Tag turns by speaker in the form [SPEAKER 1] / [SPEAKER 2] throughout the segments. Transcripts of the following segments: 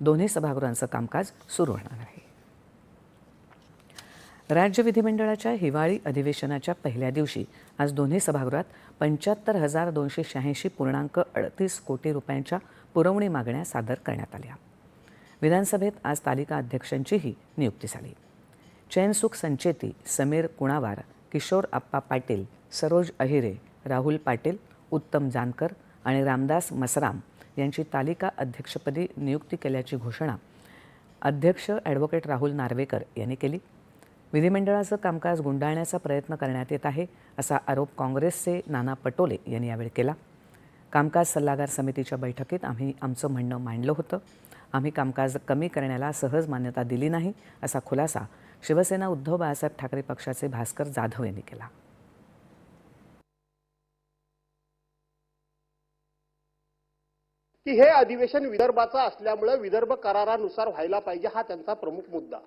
[SPEAKER 1] दोन्ही सभागृहांचं कामकाज सुरू होणार आहे. राज्य विधिमंडळाच्या हिवाळी अधिवेशनाच्या पहिल्या दिवशी आज दोन्ही सभागृहात 75,286.38 कोटी रुपयांच्या पुरवणी मागण्या सादर करण्यात आल्या. विधानसभेत आज तालिका अध्यक्षांचीही नियुक्ती झाली. चैनसुख संचेती, समीर कुणावार, किशोर आप्पा पाटील, सरोज अहिरे, राहुल पाटील, उत्तम जानकर आणि रामदास मसराम यांची तालिका अध्यक्षपदी नियुक्ती केल्याची घोषणा अध्यक्ष ॲडव्होकेट राहुल नार्वेकर यांनी केली. विधिमंडळाचं कामकाज गुंडाळण्याचा प्रयत्न करण्यात येत आहे असा आरोप काँग्रेसचे नाना पटोले यांनी यावेळी केला. कामकाज सल्लागार समितीच्या बैठकीत आम्ही आमचं म्हणणं मांडलं होतं. आम्ही कामकाज कमी करण्याला सहज मान्यता दिली नाही असा खुलासा शिवसेना उद्धव बाळासाहेब ठाकरे पक्षाचे भास्कर जाधव यांनी केला.
[SPEAKER 2] की हे अधिवेशन विदर्भाचं असल्यामुळे विदर्भ करारानुसार व्हायला पाहिजे हा त्यांचा प्रमुख मुद्दा.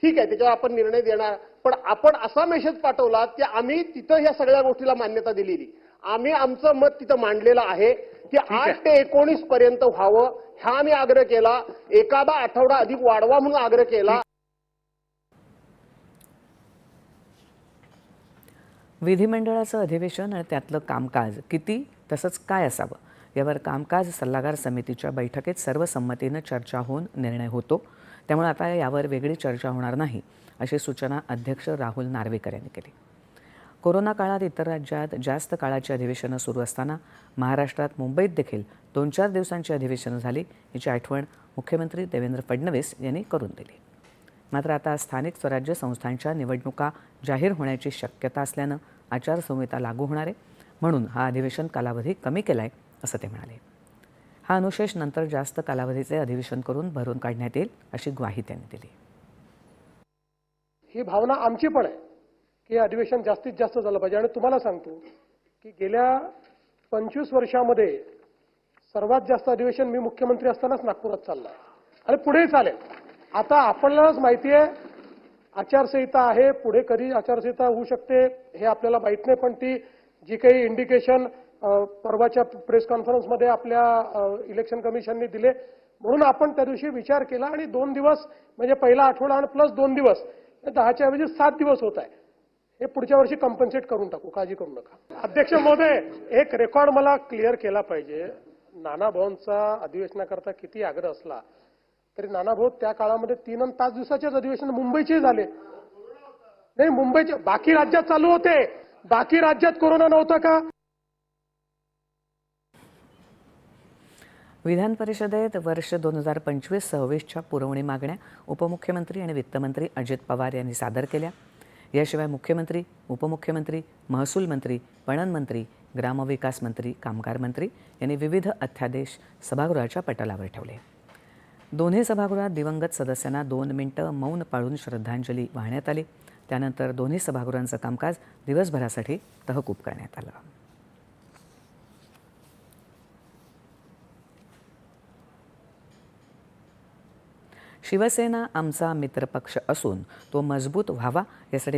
[SPEAKER 2] ठीक आहे, त्याच्यावर आपण निर्णय देणार, पण आपण असा मेसेज पाठवला की आम्ही तिथं या सगळ्या गोष्टीला मान्यता दिलेली, आम्ही आमचं मत तिथं मांडलेलं आहे की 8 ते 19 पर्यंत व्हावं हा आम्ही आग्रह केला. एखादा आठवडा अधिक वाढवा म्हणून आग्रह केला.
[SPEAKER 1] विधिमंडळाचं अधिवेशन आणि त्यातलं कामकाज किती तसंच काय असावं यावर कामकाज सल्लागार समितीच्या बैठकीत सर्वसंमतीनं चर्चा होऊन निर्णय होतो. त्यामुळे आता यावर वेगळी चर्चा होणार नाही अशी सूचना अध्यक्ष राहुल नार्वेकर यांनी केली. कोरोना काळात इतर राज्यात जास्त काळाची अधिवेशनं सुरू असताना महाराष्ट्रात मुंबईत देखील 2-4 दिवसांची अधिवेशनं झाली याची आठवण मुख्यमंत्री देवेंद्र फडणवीस यांनी करून दिली. मात्र आता स्थानिक स्वराज्य संस्थांच्या निवडणुका जाहीर होण्याची शक्यता असल्यानं आचारसंहिता लागू होणार आहे, म्हणून हा अधिवेशन कालावधी कमी केला आहे असं ते म्हणाले. हा अनुशेष नंतर जास्त कालावधीचे अधिवेशन करून भरून काढण्यात येईल अशी ग्वाही त्यांनी दिली.
[SPEAKER 3] ही भावना आमची पण आहे की अधिवेशन जास्तीत जास्त झालं पाहिजे. आणि तुम्हाला सांगतो की गेल्या 25 वर्षामध्ये सर्वात जास्त अधिवेशन मी मुख्यमंत्री असतानाच नागपुरात चाललं आहे आणि पुढेही चालेल. आता आपल्यालाच माहिती आहे आचारसंहिता आहे, पुढे कधी आचारसंहिता होऊ शकते हे आपल्याला माहित नाही, पण ती जी काही इंडिकेशन परवाच्या प्रेस कॉन्फरन्समध्ये आपल्या इलेक्शन कमिशनने दिले म्हणून आपण त्या दिवशी विचार केला आणि 2 दिवस म्हणजे पहिला आठवडा आणि प्लस 2 दिवस 10च्या ऐवजी 7 दिवस होत आहे. हे पुढच्या वर्षी कॉम्पन्सेट करून टाकू, काळजी करू नका. अध्यक्ष महोदय, एक रेकॉर्ड मला क्लिअर केला पाहिजे. नाना भाऊंचा अधिवेशनाकरता किती आग्रह असला तरी नाना भाऊ त्या काळामध्ये 3 आणि 5 दिवसाचेच अधिवेशन मुंबईचे झाले नाही. मुंबईचे बाकी राज्यात चालू होते, बाकी राज्यात कोरोना नव्हता का?
[SPEAKER 1] विधान परिषदेत वर्ष 2025-26च्या पुरवणी मागण्या उपमुख्यमंत्री आणि वित्तमंत्री अजित पवार यांनी सादर केल्या. याशिवाय मुख्यमंत्री, उपमुख्यमंत्री, महसूल मंत्री, पणन मंत्री, ग्रामविकास मंत्री, कामगार मंत्री यांनी विविध अध्यादेश सभागृहाच्या पटलावर ठेवले. दोन्ही सभागृहात दिवंगत सदस्यांना 2 मिनिटं मौन पाळून श्रद्धांजली वाहण्यात आली. त्यानंतर दोन्ही सभागृहांचं कामकाज दिवसभरासाठी तहकूब करण्यात आलं. शिवसेना आमचा मित्रपक्ष असून तो मजबूत व्हावा यासाठी